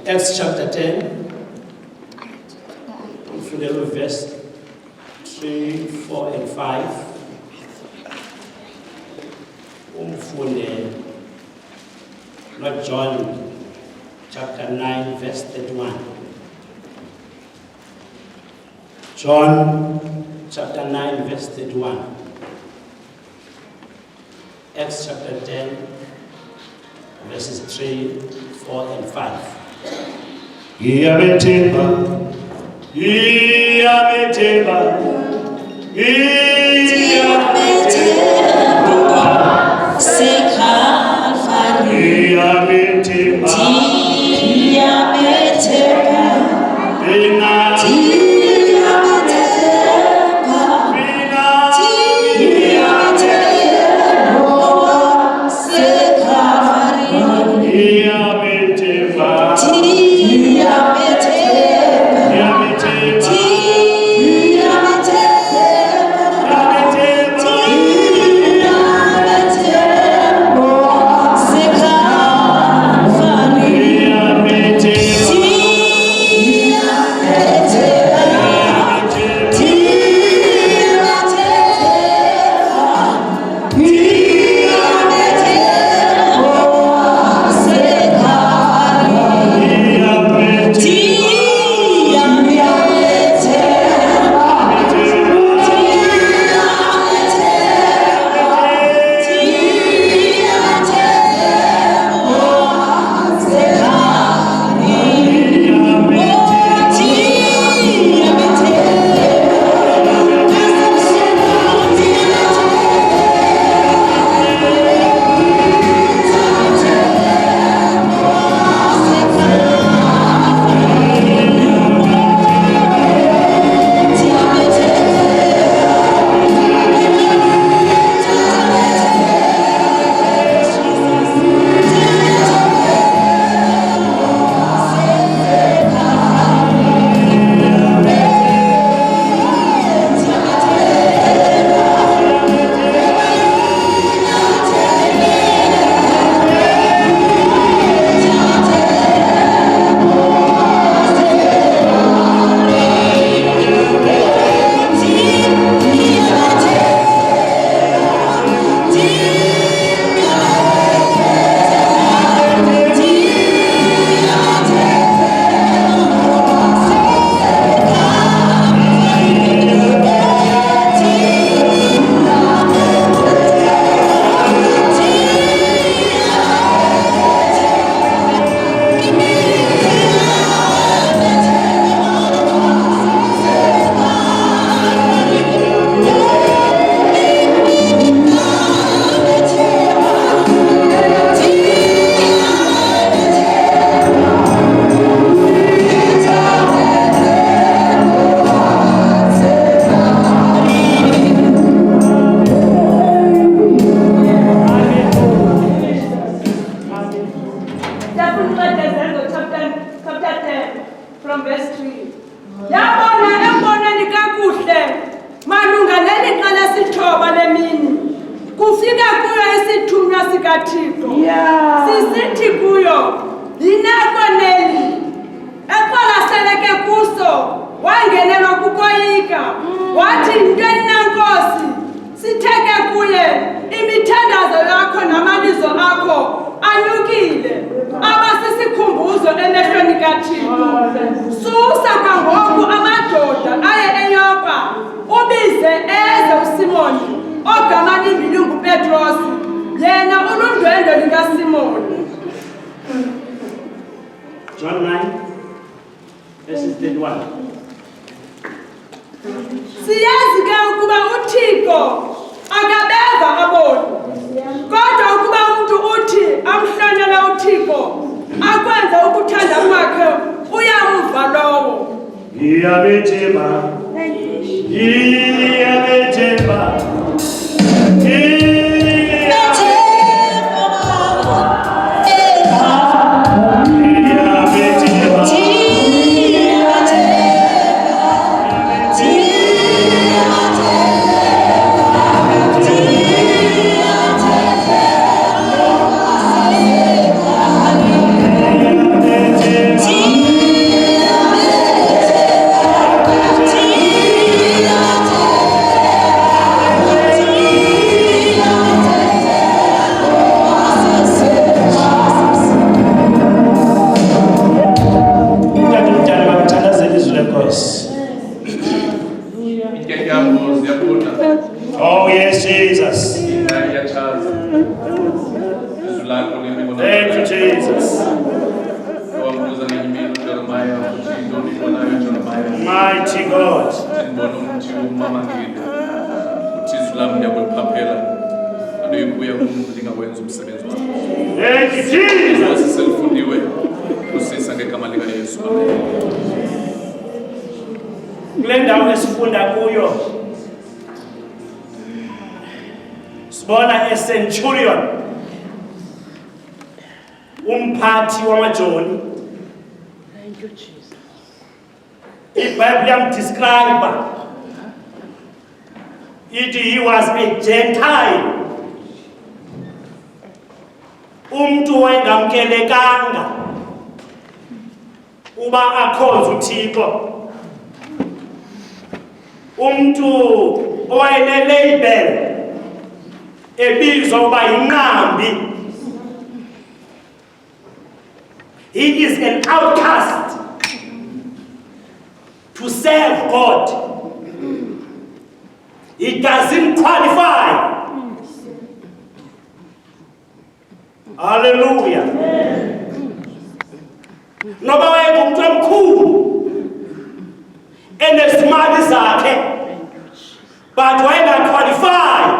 Acts chapter 10, verse 3, 4, and 5. Not John chapter 9, verse 31. John chapter 9, verse 31. Acts chapter 10, verses 3, 4, and 5. John 9, verses 31. Siyazi ke ukuba uThixo akabeva abona. Kodwa ukuba umuntu uthi amhlonele uThixo akwenza ukuthanda kwakhe uyamva lowo. Iyabethemba. Ti Mighty God. Thank you, Jesus. Kule ndawo esifunda kuyo sibona a-centurion, umphathi wamajoni. Thank you, Jesus. IBhayibheli yamdescribe ithi he was a Gentile, umuntu owayengamkelekanga uba akhonze uThixo, umuntu owayenelabel ebizwa uba yinqambi. He is an outcast to serve God. He doesn't qualify. Hallelujah. Noba wayengumuntu omkhulu enezimali zakhe, but wayenga qualified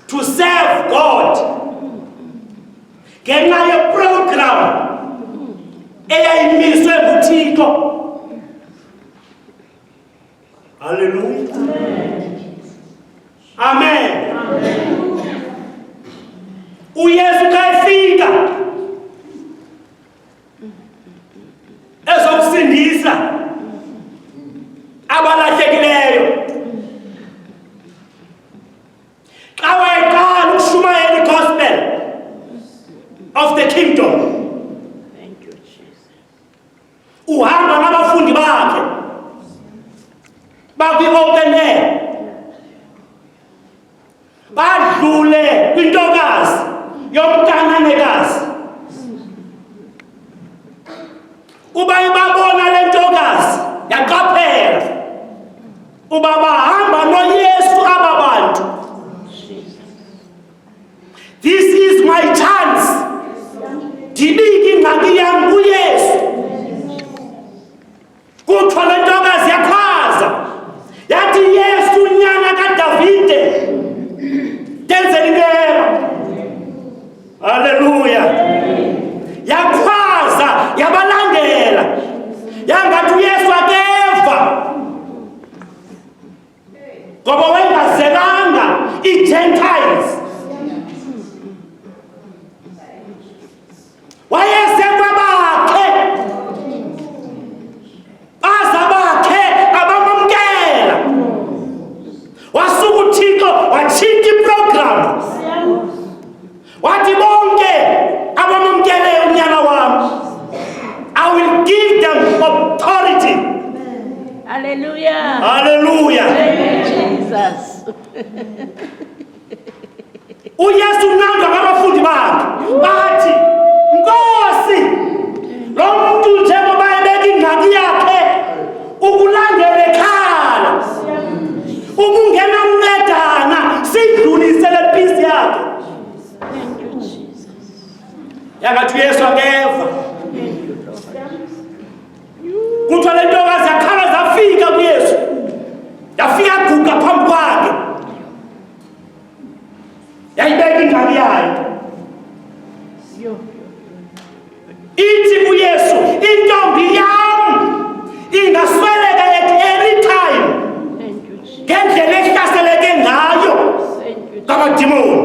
to serve God. Ngenxa yeprogram eyayimiswe nguThixo. Hallelujah. Amen. uYesu kayefika ezokusindisa abalahlekileyo. Xa wayeqala ukushumayela igospel of the kingdom, Thank you, Jesus. uhamba nabafundi bakhe bakwi-open air, badlule kwintokazi yomntananekazi. Uba ibabona le ntokazi yaqaphela uba bahamba noYesu aba bantu. This is my chance. Ndibike ingxaki yam kuYesu. Kuthiwa le ntokazi yakhwaza yathi, Yesu unyana kaDavide, tenzela impela. Haleluya. Yakhwaza yabalandela, yangathi uYesu akeva, ngoba wayengazelanga i-Gentiles. Wayeze kwabakhe, baza bakhe abamamkela. Wasuka uThixo watshintsha iprogram, wathi bonke abamamkele unyana wami, I will give them authority. Hallelujah. Hallelujah. Thank you, Jesus. uYesu unandwa ngabafundi bakhe bathi, Nkosi, lo muntu njengoba ebeka ingxaki yakhe ukulandela ekhala, ubungena mncedana sidlulise le peace yakhe. Thank you, Jesus. Yangathi uYesu akeva. Thank you, Lord. Kuthiwa le ntokazi yakhala zafika kuYesu, yafika guga phambi kwakhe, yayibeka ingxaki yayo. Ithi kuYesu, intombi yam ingasweleka at any time Thank you, Jesus. ngendlela ehlaseleke ngayo Thank you, ngamadimoni.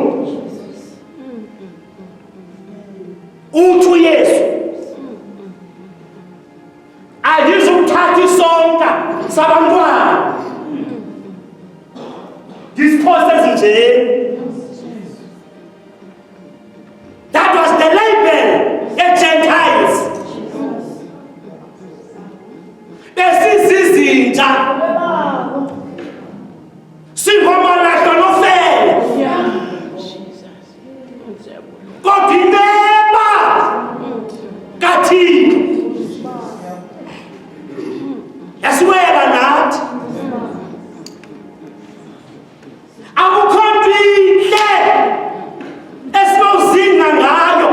Uthi uYesu, ayizukuthatha isonka sabantwana ndisiphose ezinjeni. That was the label e-Gentiles. Besizizinja singomalahlwa nofele, Jesus. kodwa ineba kaThixo yasiwela nathi. Akukho nto inhle esinozinga ngayo.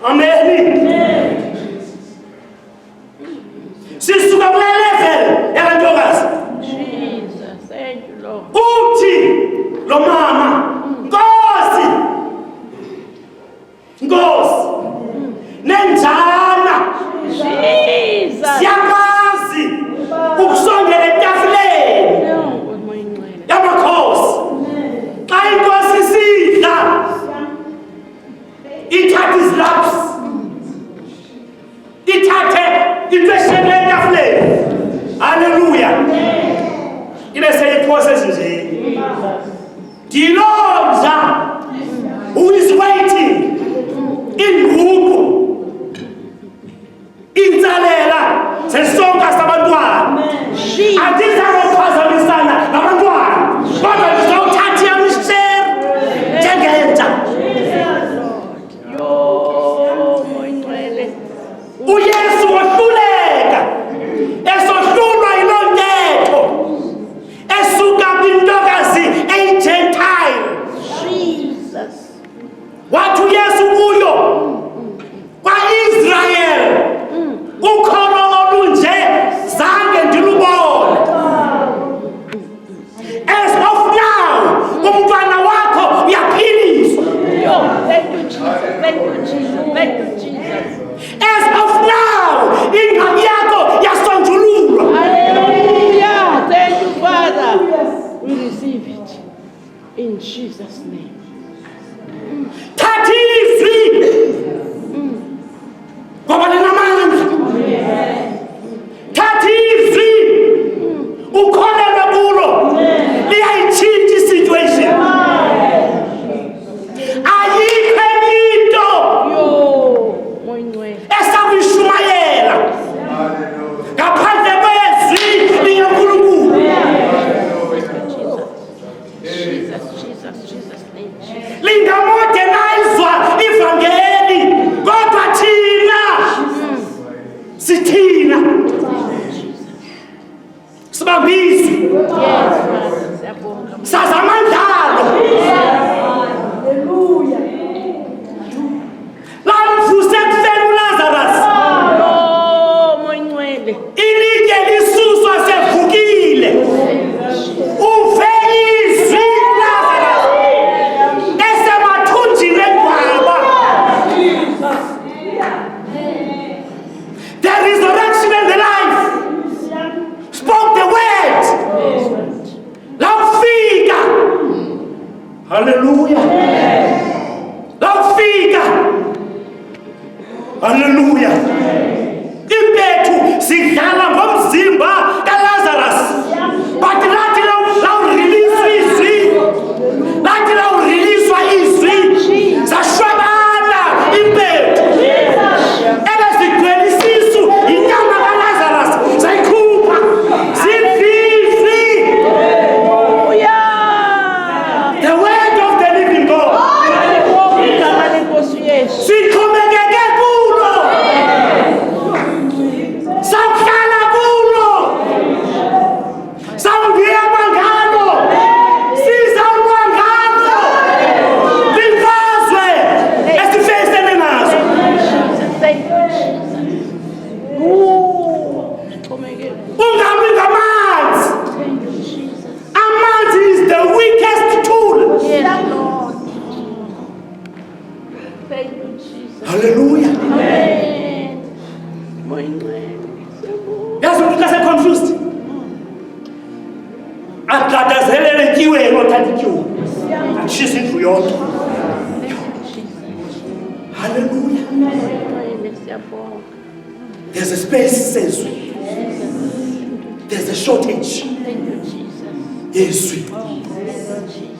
Amen. ithathe izilapsi, ithathe into eshiyekile etafuleni. Haleluya. Ibe seyiphose nje. Dilonza who is waiting inguqu insalela sesonka sabantwana. Andizakuphazamisana nabantwana kodwa ndizawuthatha yamishere njengenja. uYesu wahluleka esohlulwa yiloo ntetho esuka kwintokazi eyi-Gentile. Wathi uYesu kuyo kwa-Israyeli ukholo olunje zange ndilubone. As of now umntwana wakho uyaphiliswa. Thank you, Jesus. Thank you, Jesus. Thank you, Jesus. As of now ingxaki yakho yasonjululwa. Hallelujah. Thank you, Father. We receive it in Jesus' name. Thatha izwi ngoba linamandla. Thatha izwi ukholelwe kulo liyayitshintsha isituation. Ayikho enye into esakuyishumayela ngaphandle kwezwi likaNkulunkulu. Jesus' name. Lingamodernizwa ivangeli kodwa thina sithina sibambizwe sazamandlalo. Lamvuse ekufeni uLazarus ilitye lisuswa sevukile. Uve izwi uLazarus esemathunjini engcwaba. The resurrection and the life spoke the word. Lawufika. Hallelujah. Lawufika. Hallelujah. Impethu sidlala ngomzimba kaLazarus. But lathi lawurelease izwi. Lathi lawurelease izwi. Zashwabana impethu. Ebezigcwele isisu inyama kaLazarus. Zayikhupha. Zimfihli. The word of the living God. Sikhomekeke kulo. Sawuhlala kulo. Sawungiyama ngalo. Sizawulwa ngalo. Kwimfazwe esifesene nazo. Ungami ngamanzi. Amanzi is the weakest tool. Thank you, Jesus. Hallelujah. Amen. Yazi umuntu ase-confused. Agadazelele ikiwe enothatha ikiwe. Akushisa indlu yonke. Hallelujah. There's a space sezwe. There's a shortage. Thank you, Jesus. Yezwi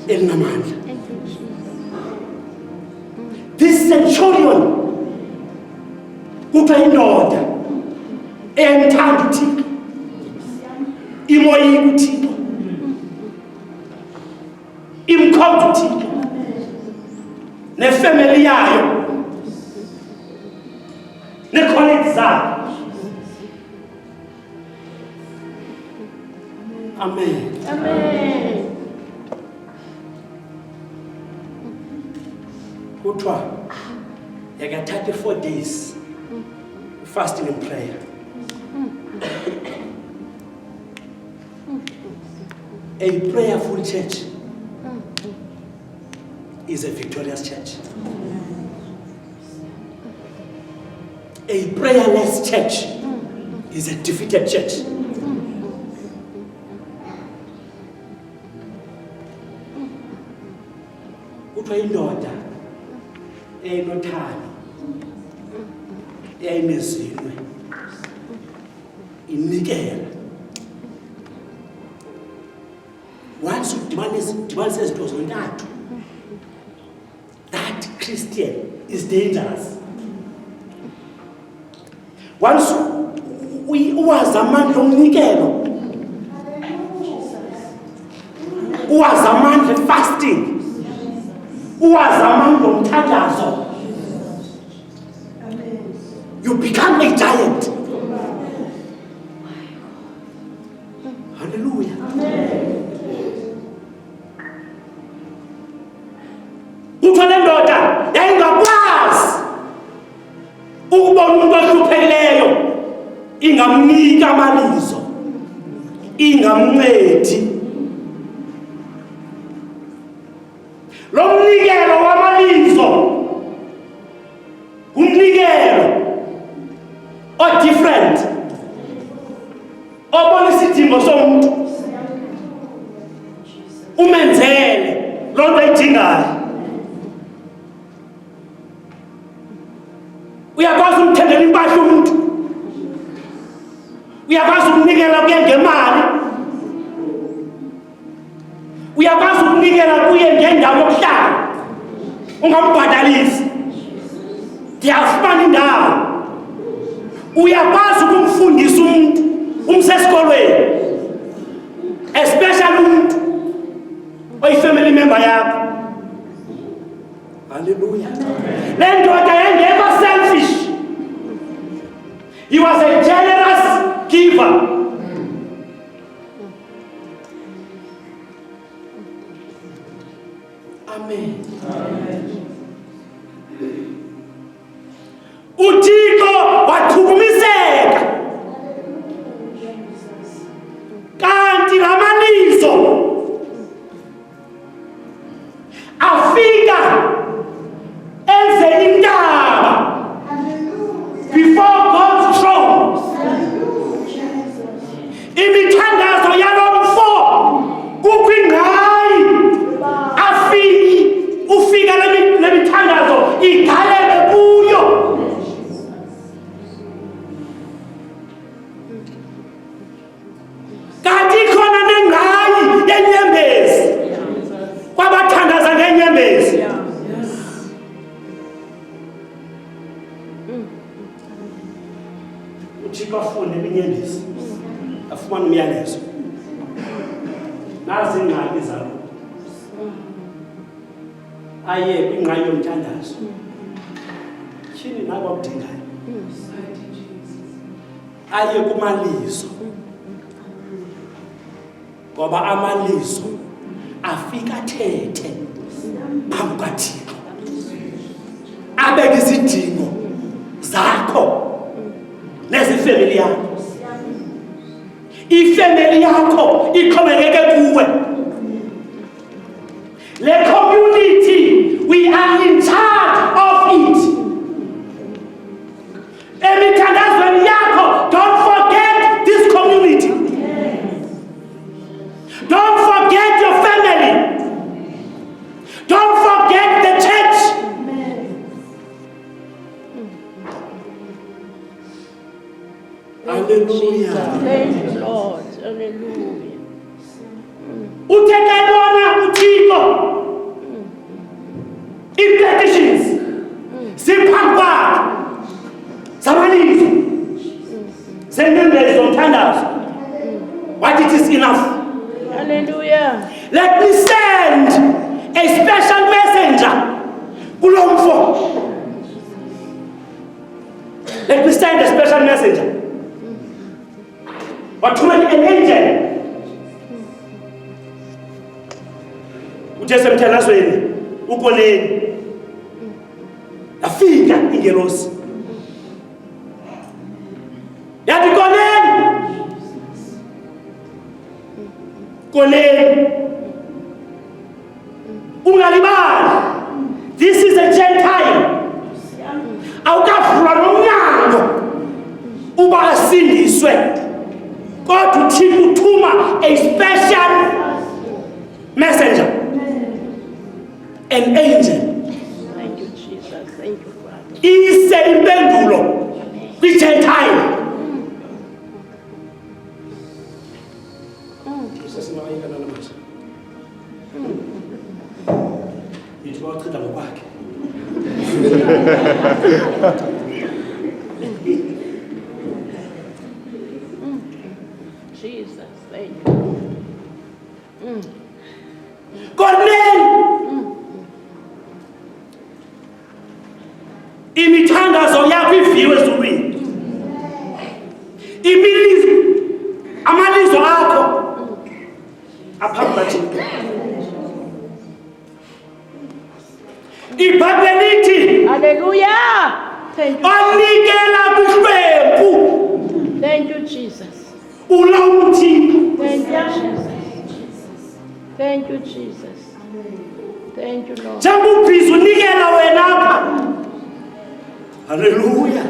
elinamandla. Thank you, Jesus. This centurion kuthiwa indoda eyayimthanda uThixo, imoyika uThixo, imkhonza uThixo nefamily yayo necolleagues zayo. Amen. Amen. Kuthiwa yakathatha 4 days fasting and prayer. A prayerful church is a victorious church. A prayerless church is a defeated church. Kuthiwa indoda eyinothando, eyayinezinwe, inikela. Once udibanisa izinto zontathu, that Christian is dangerous. Once uwazi amandla omnikelo, uwazi amandla fasting, uwazi amandla omthandazo, you become a giant. Hallelujah. Uthole ndoda yayingakwazi ukubona umuntu ohluphekileyo ingamnika amalizo, ingamncedi. Lo mnikelo wamalizo umnikelo different, obona isidingo somuntu, umenzele lo nto ayidingayo. Uyakwazi umthengela impahla umuntu, uyakwazi ukunikela kuye ngemali, uyakwazi ukunikela kuye ngendawo yokuhlala ungambhadalisi, ndiyafumana indawo. Uyakwazi ukumfundisa umuntu umsesikolweni, especially umuntu oyi-family member yakho. Hallelujah. Le ndoda yayingekho selfish. He was a generous giver. Amen. uThixo wathukumiseka, kanti lamalizo afika enzeni intaba before God's throne. Imithandazo yalomfo kukwingqayi ufika le mithandazo igalele kuyo. Kanti khona nengqayi yenyembezi kwabathandaza ngenyembezi. uThixo afune ibinyembezi, afumana umyalezo. Nazi ingxaki zalo, aye kwingxaki yomthandazo. Tyhini nako akudingayo, aye kumalizo, ngoba amalizo afika athethe phambi kaThixo, abeke izidingo zakho nezifemeli yakho. Ifemeli yakho ixhomekeke kuwe. Le community, we are in charge of it. Emithandazweni yakho, don't forget this community. Don't forget your family. Don't forget the church. Hallelujah. Thank you, Lord. Hallelujah. Uthekayibona uThixo i-petitions ziphambi kwakhe zamalizo zenyembezi zomthandazo. What it is enough. Hallelujah. Let me send a special messenger kulomfo. Let me send a special messenger. Wathumela an angel. Uthe emthandazweni uKONELI afika ingelosi yathi, KONELI ungalibali, this is a Gentile. Awukavulwa nomnyango uba asindiswe, kodwa uThixo uthuma a special messenger, an angel. Thank you, Jesus. ise impendulo kwi-Gentile. Jesus nawayeka nalamasha. Yithi wachitha ngokwakhe. Jesus, thank you. Koneli. Imithandazo yakho iviwe ezulwini. Amalizo akho aphambi kaThixo. iBhayibheli lithi Hallelujah. Thank you. onikela kwihlwempu Thank you, Jesus. ulawuthi. Thank you, Jesus. Thank you, Jesus. Thank you, Lord. Njengoba ubhizi unikela wena apha. Hallelujah.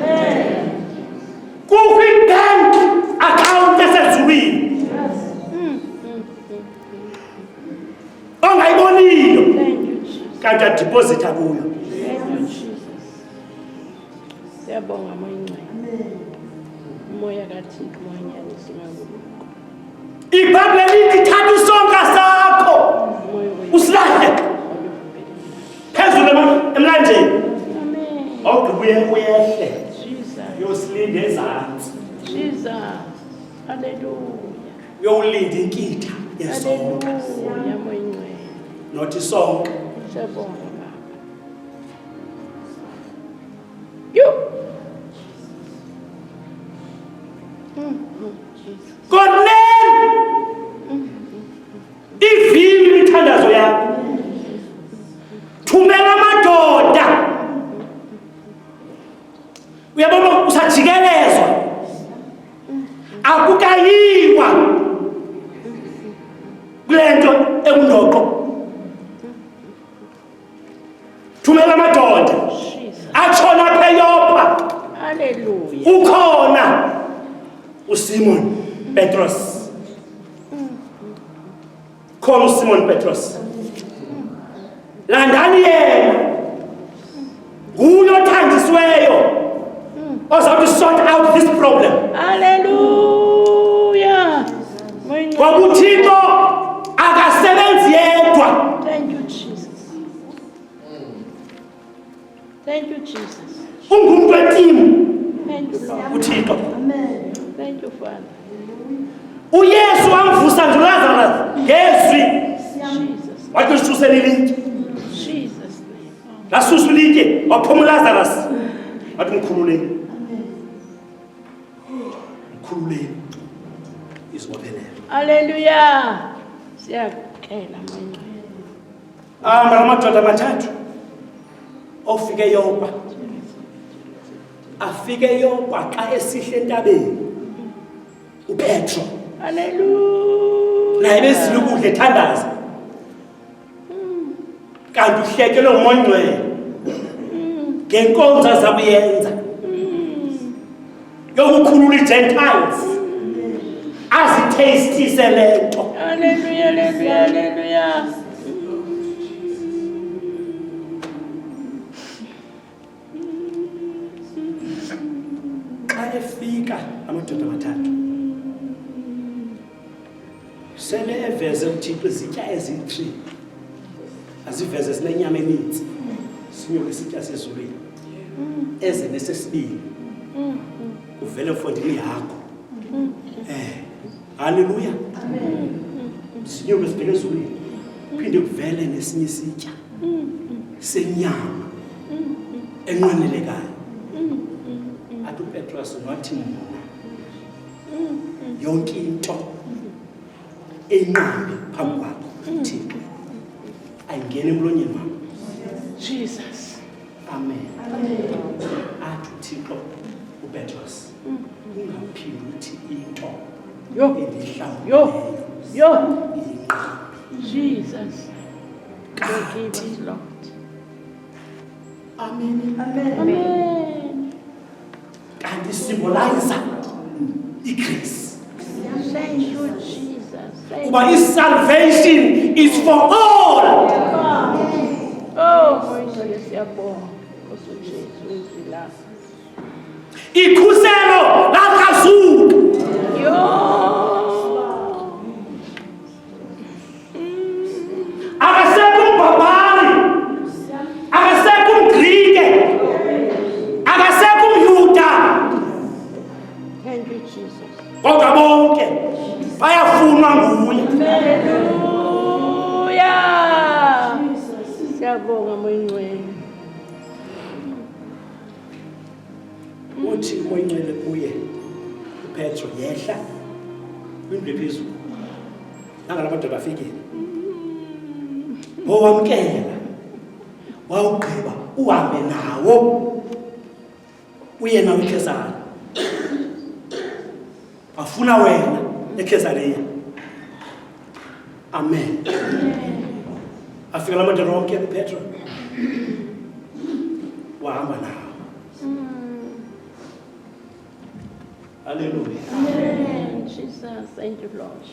Kukho ibank account esezulwini ongayiboniyo Thank you, Jesus. kanti adeposit kuyo. Thank you, Jesus. Siyabonga moyingcwele. Umoya kaThixo wanyanisa ngakulo. iBhayibheli lithi thatha isonka sakho Umoya wethu. usilahle phezulu emlanjeni Amen. awugqibuye uyehle Jesus. yosilinde ezantsi Jesus. Hallelujah. yowulinda inkitha yesonka Hallelujah moyingcwele. not isonka. Siyabonga Baba. You. Jesus. Koneli ivili imithandazo yakho. Thumela amadoda. Uyabona usajikelezwa. Akukayiwa kulento ekundoqo. Thumela amadoda. Jesus. Atshona pheyopha. Hallelujah. Ukhona uSimon Petros. Khona uSimon Petros. Landani yena. Nguye othandisiweyo. Ozawuthi sort out this problem. Hallelujah. Ngoba uThixo akasebenzi yedwa. Thank you, Jesus. Thank you, Jesus. Ungumuntu weteam Thank you, Lord. uThixo. Thank you, Father. uYesu wamvusa nje uLazarus ngezwi. Jesus. Wathi ususeni ilitye. Jesus' name. Lasusa ilitye waphuma uLazarus. Wathi mkhululeni. Mkhululeni. Izobophelele. Hallelujah. Siyakela moyingcwele. Amadoda amathathu ofike Yopa. Afike Yopa xa esihle entabeni. uPetro. Hallelujah. Naye bezile ukudla ethandaza. Kanti uhlekelwe ngumoya ongcwele. Ngenkonzo azabuyenza. Yokukhulula iGentiles. Azithastise lento. Hallelujah. Hallelujah. Hallelujah. Xa efika amadoda amathathu. Sele eveze uThixo izitya ezi-3. Aziveze zinenyama eninzi. Sinyuke isitya sezulwini. Eze nesesibili. Uvele mfondini yakho. Hallelujah. Amen. Sinyuke sibheke ezulwini. Phinde kuvele nesinye isitya. Senyama. Enqwenelekayo. Athi uPetros wathi mina. Yonke into enqambi phambi kwakho uThixo ayingene emlonyeni wami. Jesus. Amen. Athi uThixo uPetros ungaphindi uthi into Yo. endihlawuleyo inqambi. Jesus. Forgive us, Lord. Amen. Amen. Kanti symbolize igrace. Thank you, Jesus. Thank you. Kuba salvation is for all. Oh, moyingcwele siyabonga. Nkosi uJesu uzila. Ikhuselo laKazuka. Yo. Akasekho umbabali. Akasekho umGrike. Akasekho umYuda. Thank you, Jesus. Kodwa bonke bayafunwa nguye. Hallelujah. Siyabonga moyingcwele. Uthi moyingcwele kuye uPetro yehla kwindlu ephezulu. Nangalabantu bafikile. Owamkela. Wawugqiba uhambe nawo. Uye nawo eKhesari. Afuna wena eKhesariya. Amen. Afika labantu ronke uPetro. Wahamba nawo. Hallelujah. Amen. Jesus, thank you, Lord.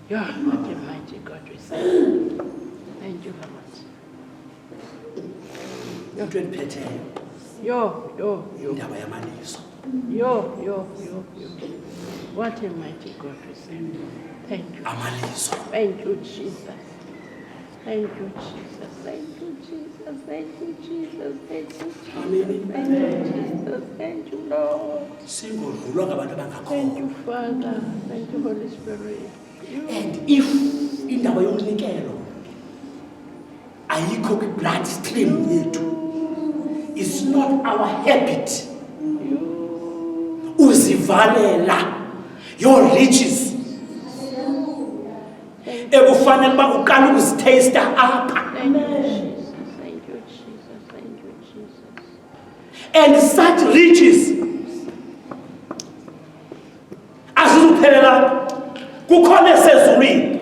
Yeah, what a mighty God we serve. Thank you very much. Into endiphetheyo Yo. indaba yamalizo. Yo. What a mighty God we serve. Thank you. Amalizo. Thank you, Jesus. Thank you, Jesus. Thank you, Jesus. Thank you, Jesus. Thank you, Jesus. Amen. Thank you, Jesus. Thank you, Lord. Singodlulwa ngabantu Thank abangakholwa. you, Father. Thank you, Holy Spirit. And if indaba yomnikelo ayikho kwi-blood stream yethu, it's not our habit. Uzivalela your riches. Ekufanele ba uqala ukuzitaste apha. Thank you, Jesus. Thank you, Jesus. Thank you, Jesus. And such riches azizuphelela kukhona esezulwini.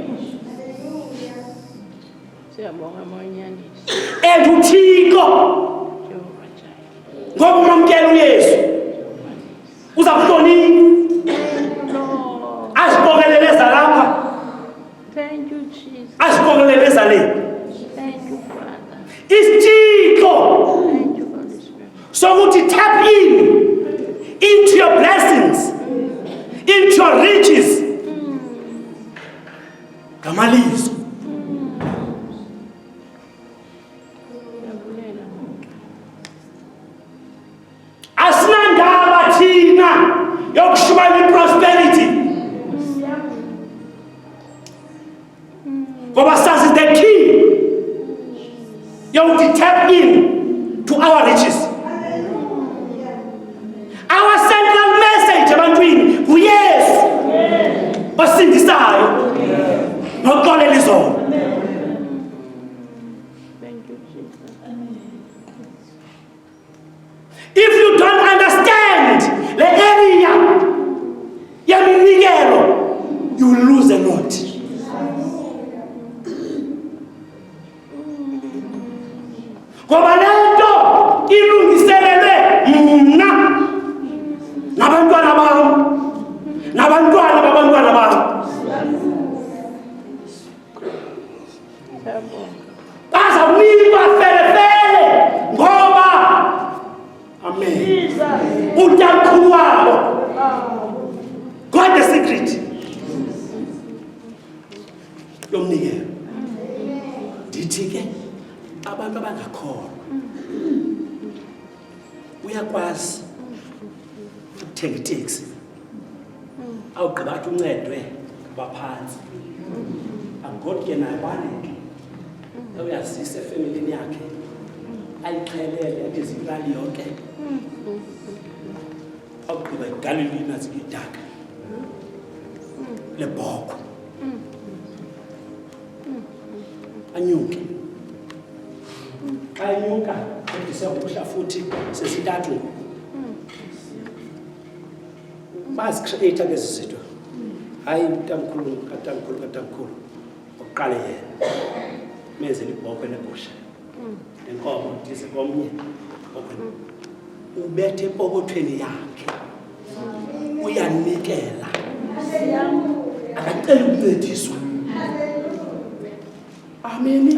Siyabonga monyanisi. And uThixo Jehova Jireh. ngoba umamkela uYesu uzakuhlonipha. Lord. Asiqokelele ezalapha, Thank you, Jesus. asiqokelele ezale. Thank you, Father. Isithixo Thank you, Holy Spirit. sokuthi tap into your blessings, into your riches. Ngamalizo. Siyabulela. Asinandaba thina yokushubana prosperity. Ngoba sazi the key yokuthi tap in to our riches. Our central message ebantwini nguYesu osindisayo noxolela izono. Thank you, Jesus. If you don't understand the area yeminikelo, you will lose a lot. Ngoba lento ilungiselelwe mna nabantwana bam nabantwana babantwana bam. Siyabonga. Bazawunikwa felefele ngoba amen utamkhulu wabo. God the secret yomnikelo. Ndithi ke abantu abangakholwa uyakwazi ukuthenga iteksi awugqiba athi uncedwe ngabaphansi angoti yena abanike uyazisa efamilini yakhe ayixhelele athi zilali yonke awugqiba igalilini nazikidaka lebhoko anyuke xa enyuka edisekuhla futhi sesithathu bazicreate lezi zinto. Hayi utamkhulu katamkhulu oqale yena menzela ibhoko nebusha enkomo dise komnye ubethe epokothweni yakhe uyanikela akacela ukuncediswa. Amen.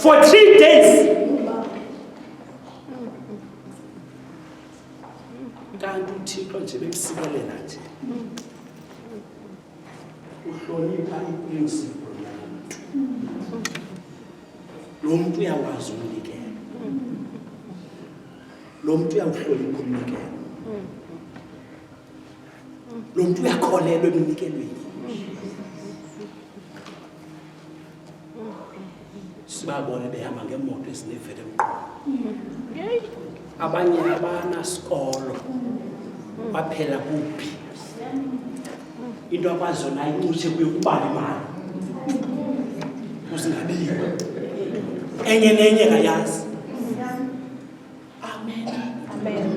for 3 days. Kanti uThixo nje bekusikelela nje. Uhlonipha iprinciple yabantu. Lo muntu uyakwazi ukunikela. Lo muntu uyawuhlonipha umnikelo. Lo muntu uyakholelwa emnikelweni. Sibabona behamba ngemoto esinevele emqondo. Abanye abanasikolo baphela kuphi. Into akwazona ayincishe kuyokubala imali. Usingabiwe. Enye nenye kayazi. Amen. Amen.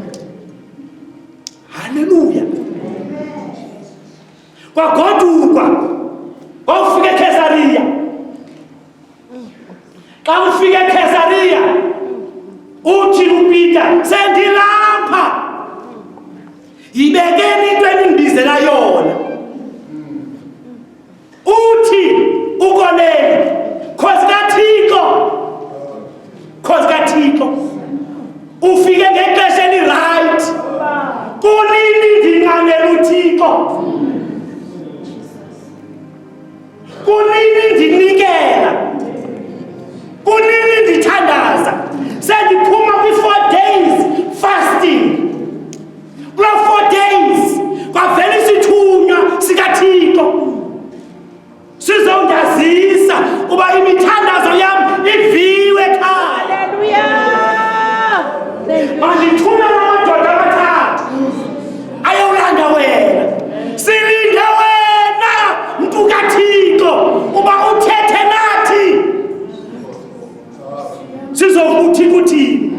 Hallelujah. Kwagodukwa. Kwafika eKesaria. Xa ufika eKesaria, uthi uPeter, sendilapha. Yibekeni into enindibizela yona. Uthi uKONELI, Khosi kaThixo. Ufike ngexesha eli-right. Kunini ndinqanela uThixo. Kunini ndinikela. Kunini ndithandaza. Sendiphuma kwi-4 days fasting. Kula 4 days kwavela isithunywa sikaThixo. Sizondazisa uba imithandazo yam iviwe ekhaya. Hallelujah. Mandithumela amadoda amathathu ayolanda wena. Silinde wena mntu kaThixo uba uthethe nathi. Sizokuthi kuthini?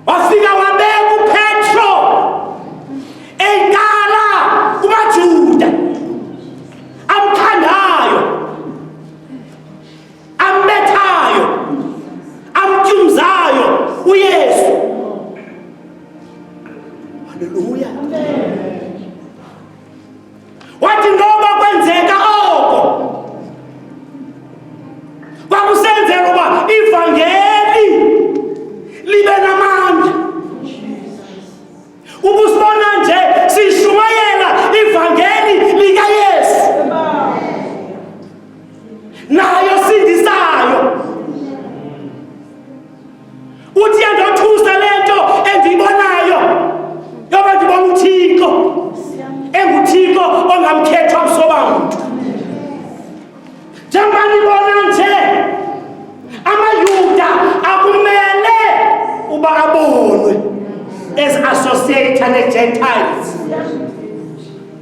Wafika wabeka uPetro enkala kumaJuda. Amkhandayo, ambethayo, amtyumzayo uYesu. Hallelujah. Wathi ngoba kwenzeka oko, kwakusenzela uba ivangeli libe namandla. Ubusibona nje sishumayela ivangeli likaYesu. Nayo sindisayo. Uthi andothusa lento endiyibonayo. Yoba ndibona uThixo. EnguThixo ongamkhethwa msoba muntu. Njengoba nibona nje amaYuda akumele uba abonwe as associated ne-Gentiles.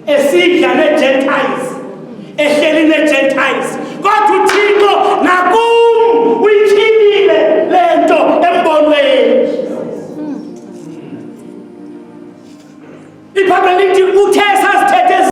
Esidla ne-Gentiles.